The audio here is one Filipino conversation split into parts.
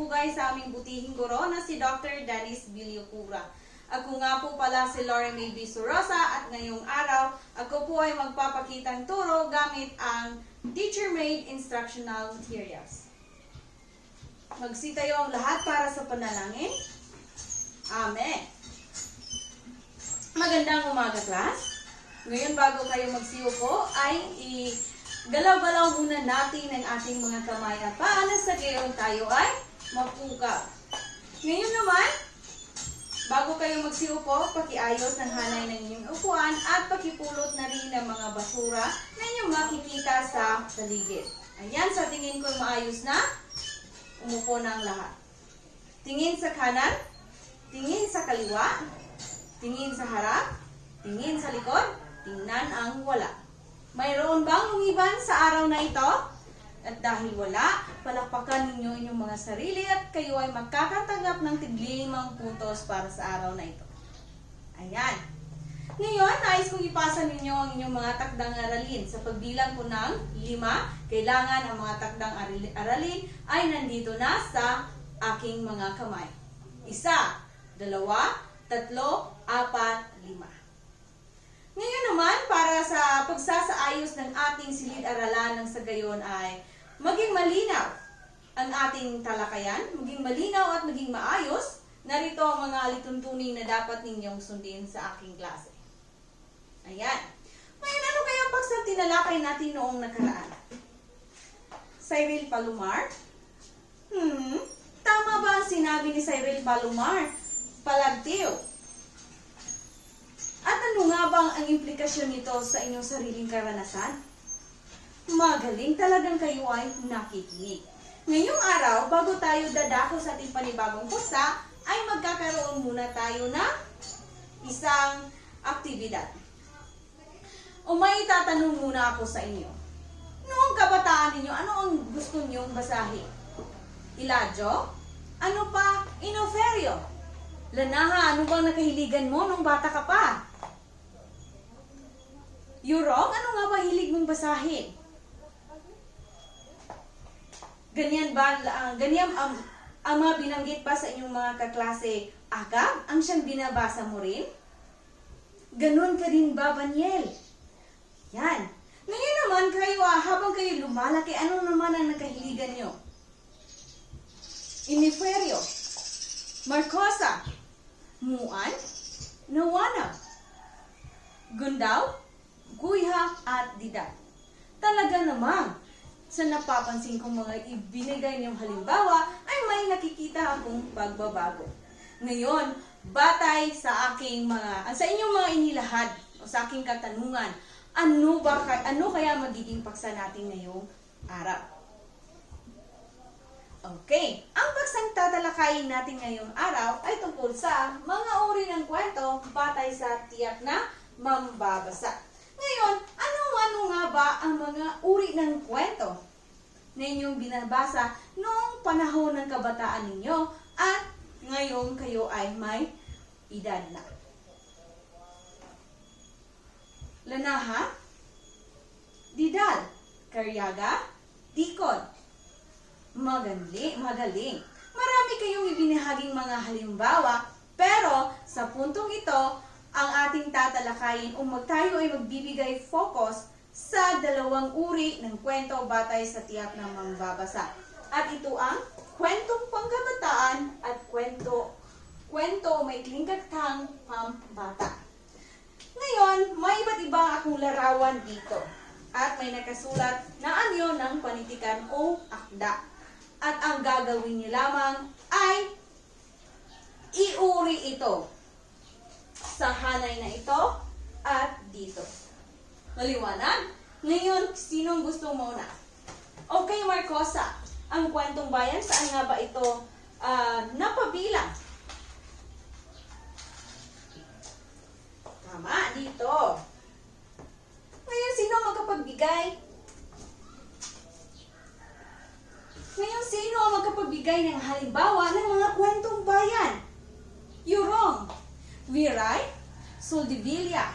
pugay sa aming butihing guro na si Dr. Dennis Villacura. Ako nga po pala si Lore May Bisurosa at ngayong araw, ako po ay magpapakitang turo gamit ang teacher-made instructional materials. Magsitayo ang lahat para sa panalangin. Amen. Magandang umaga, class. Ngayon, bago kayo magsiupo, ay galaw-galaw muna natin ang ating mga kamay at paa na sa gayon tayo ay mapukaw. Ngayon naman, bago kayo magsiupo, pakiayos ng hanay ng inyong upuan at pakipulot na rin ng mga basura na inyong makikita sa paligid. Ayan, sa tingin ko maayos na, umupo na ang lahat. Tingin sa kanan, tingin sa kaliwa, tingin sa harap, tingin sa likod, tingnan ang wala. Mayroon bang lumiban sa araw na ito? At dahil wala, palakpakan ninyo inyong mga sarili at kayo ay makakatanggap ng tig-5 puntos para sa araw na ito. Ayan. Ngayon, nais kong ipasa ninyo ang inyong mga takdang aralin. Sa pagbilang ko ng 5, kailangan ang mga takdang aralin ay nandito na sa aking mga kamay. 1, 2, 3, 4, 5. Ngayon naman, para sa pagsasaayos ng ating silid-aralan ng sa gayon ay maging malinaw ang ating talakayan, maging malinaw at maging maayos. Narito ang mga alituntunin na dapat ninyong sundin sa aking klase. Ayan. Ngayon, ano kaya pag sa tinalakay natin noong nakaraan? Cyril Palomar? Tama ba ang sinabi ni Cyril Palomar? Palagtiw. At ano nga bang ang implikasyon nito sa inyong sariling karanasan? Magaling talagang kayo ay nakikinig. Ngayong araw, bago tayo dadako sa ating panibagong kursa, ay magkakaroon muna tayo ng isang aktibidad. O may itatanong muna ako sa inyo. Noong kabataan ninyo, ano ang gusto niyong basahin? Iladyo? Ano pa? Inoferio? Lanaha, ano bang nakahiligan mo nung bata ka pa? Yurong, ano nga ba hilig mong basahin? Ganyan ba, ganyan ang mga binanggit pa sa inyong mga kaklase, agad, ang siyang binabasa mo rin? Ganon ka rin ba, Baniel? Yan. Ngayon naman kayo, habang kayo lumalaki, ano naman ang nakahiligan nyo? Iniferio, Marcosa, Muan, Nawana, Gundaw, Guyha at Didat. Talaga namang sa napapansin kong mga ibinigay niyong halimbawa ay may nakikita akong pagbabago. Ngayon, batay sa aking sa inyong mga inilahad o sa aking katanungan, ano kaya magiging paksa natin ngayong araw? Okay, ang paksang tatalakayin natin ngayong araw ay tungkol sa mga uri ng kwento batay sa tiyak na mambabasa. Ngayon, ano nga ba ang mga uri ng kwento na inyong binabasa noong panahon ng kabataan ninyo at ngayon kayo ay may edad na? Lanaha, Didal, Karyaga, Dikon. Magaling. Marami kayong ibinahaging mga halimbawa, pero sa puntong ito, ang ating tatalakayin tayo ay magbibigay focus sa 2 uri ng kwento batay sa tiyak ng mambabasa. At ito ang kwentong pangkabataan at kwento may klingkatang pambata. Ngayon, may iba't ibang akong larawan dito. At may nakasulat na anyo ng panitikan o akda. At ang gagawin niyo lamang ay iuri ito sa hanay na ito at dito. Maliwanag? Ngayon, sinong gusto muna? Okay, Marcosa. Ang kwentong bayan, saan nga ba ito napabilang? Tama, dito. Ngayon, sino magkapagbigay? Sino ang magkapagbigay ng halimbawa ng mga kwentong bayan? Yurong, Viray, Soldevilla,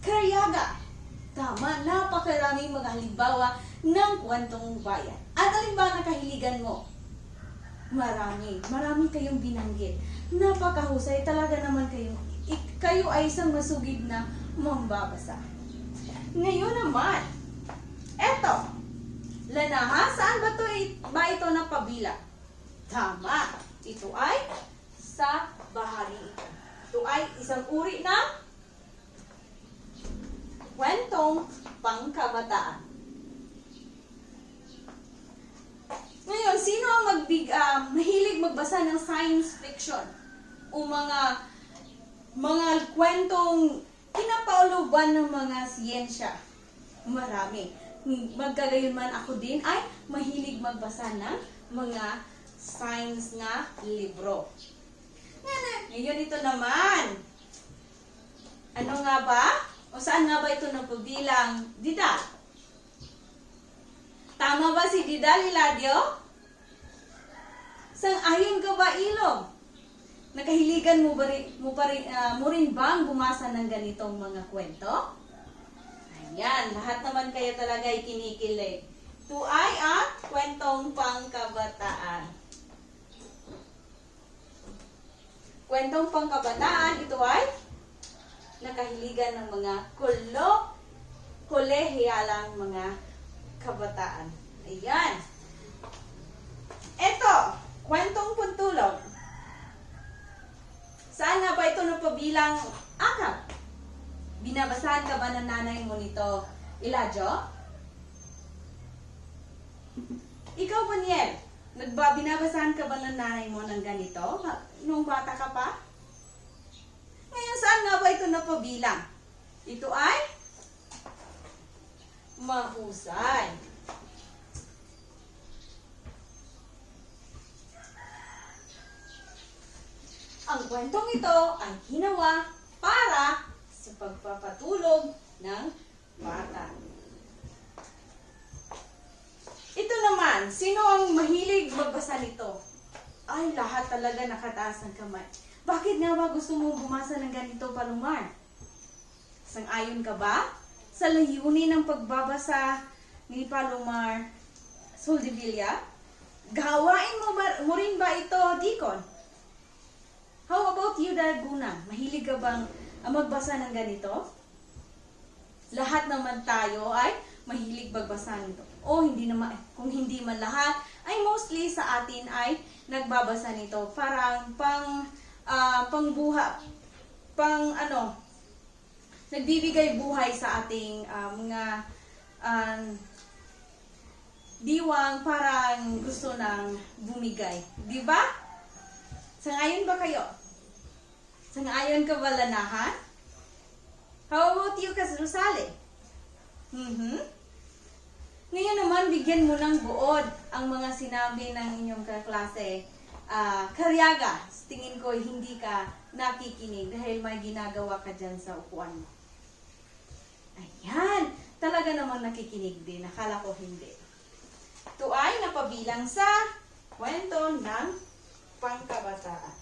Karyaga, Tama, napakaraming mga halimbawa ng kwentong bayan. At alin ba nakahiligan mo? Marami. Marami kayong binanggit. Napakahusay. Talaga naman kayo ay isang masugid na mambabasa. Ngayon naman, eto. Lanaha, saan ba ito napabilang? Tama. Ito ay sa bahari. Ito ay isang uri ng kwentong pangkabataan. Ngayon, sino ang mahilig magbasa ng science fiction? O mga kwentong pinapauluban ng mga siyensya? Marami. Magkagayon man ako din ay mahilig magbasa ng mga science na libro. Ngayon ito naman. Ano nga ba? O saan nga ba ito napabilang? Didal. Tama ba si Didal Hiladio? Sang-ayon ka ba, Ilog? Nakahiligan mo rin bang bumasa ng ganitong mga kwento? Ayan, lahat naman kayo talaga ay kinikilig. Ito ay ang kwentong pangkabataan. Kwentong pangkabataan, ito ay nakahiligan ng mga kolehiyalang mga kabataan. Ayan. Ito, kwentong puntulog. Saan nga ba ito napabilang akap? Binabasahan ka ba ng nanay mo nito, Elijah? Ikaw, Paniel, binabasahan ka ba ng nanay mo ng ganito nung bata ka pa? Ngayon, saan nga ba ito napabilang? Ito ay mahusay. Ang kwentong ito ay ginawa para sa pagpapatulog ng bata. Ito naman, sino ang mahilig magbasa nito? Ay, lahat talaga nakataas ng kamay. Bakit nga ba gusto mong bumasa ng ganito, Palomar? Sang-ayon ka ba sa layunin ng pagbabasa ni Palomar Soldevilla? Gawain mo rin ba ito, Deacon? How about you, Darguna? Mahilig ka bang magbasa ng ganito? Lahat naman tayo ay mahilig magbasa nito. O hindi naman, kung hindi man lahat, ay mostly sa atin ay nagbabasa nito. Parang nagbibigay buhay sa ating mga diwang parang gusto nang bumigay. Di ba? Sangayon ba kayo? Sangayon ka ba, Lanahan? How about you, Kasrusale? Ngayon naman, bigyan mo ng buod ang mga sinabi ng inyong kaklase. Karyaga, tingin ko hindi ka nakikinig dahil may ginagawa ka dyan sa upuan mo. Ayan, talaga namang nakikinig din. Akala ko hindi. Ito ay napabilang sa kwento ng pangkabataan.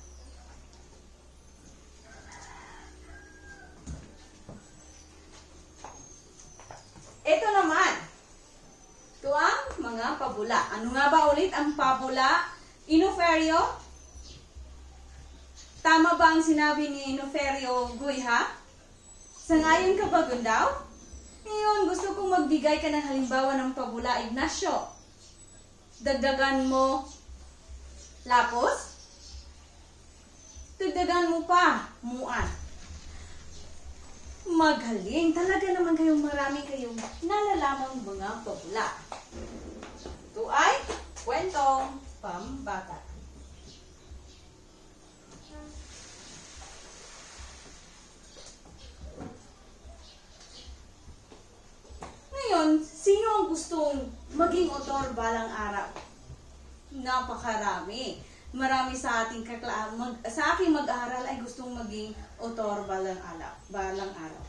Ito naman. Ito ang mga pabula. Ano nga ba ulit ang pabula? Inoferio? Tama ba ang sinabi ni Inoferio Guiha? Sangayon ka ba, Gundaw? Ngayon, gusto kong magbigay ka ng halimbawa ng pabula, Ignacio. Dagdagan mo Lapos? Dagdagan mo pa, Muan. Magaling. Talaga naman marami kayong nalalamang mga pabula. Ito ay kwentong pambata. Ngayon, sino ang gustong maging author balang araw? Napakarami. Marami sa ating sa aking mag-aaral ay gustong maging author balang araw.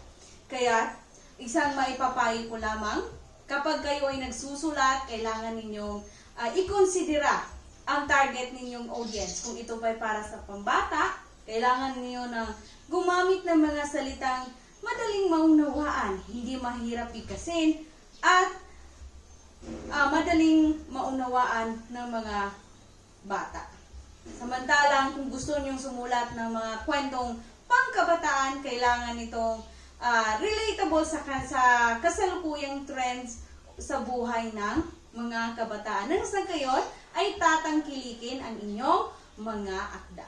Kaya, isang maipapayo ko lamang, kapag kayo ay nagsusulat, kailangan ninyong ikonsidera ang target ninyong audience. Kung ito pa para sa pambata, kailangan niyo na gumamit ng mga salitang madaling maunawaan, hindi mahirap ikasin, at madaling maunawaan ng mga bata. Samantalang kung gusto niyong sumulat ng mga kwentong pangkabataan, kailangan itong relatable sa kasalukuyang trends sa buhay ng mga kabataan. Nang sa gayon ay tatangkilikin ang inyong mga akda.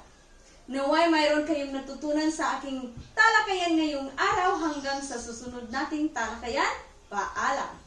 Naway mayroon kayong natutunan sa aking talakayan ngayong araw. Hanggang sa susunod nating talakayan. Paalam!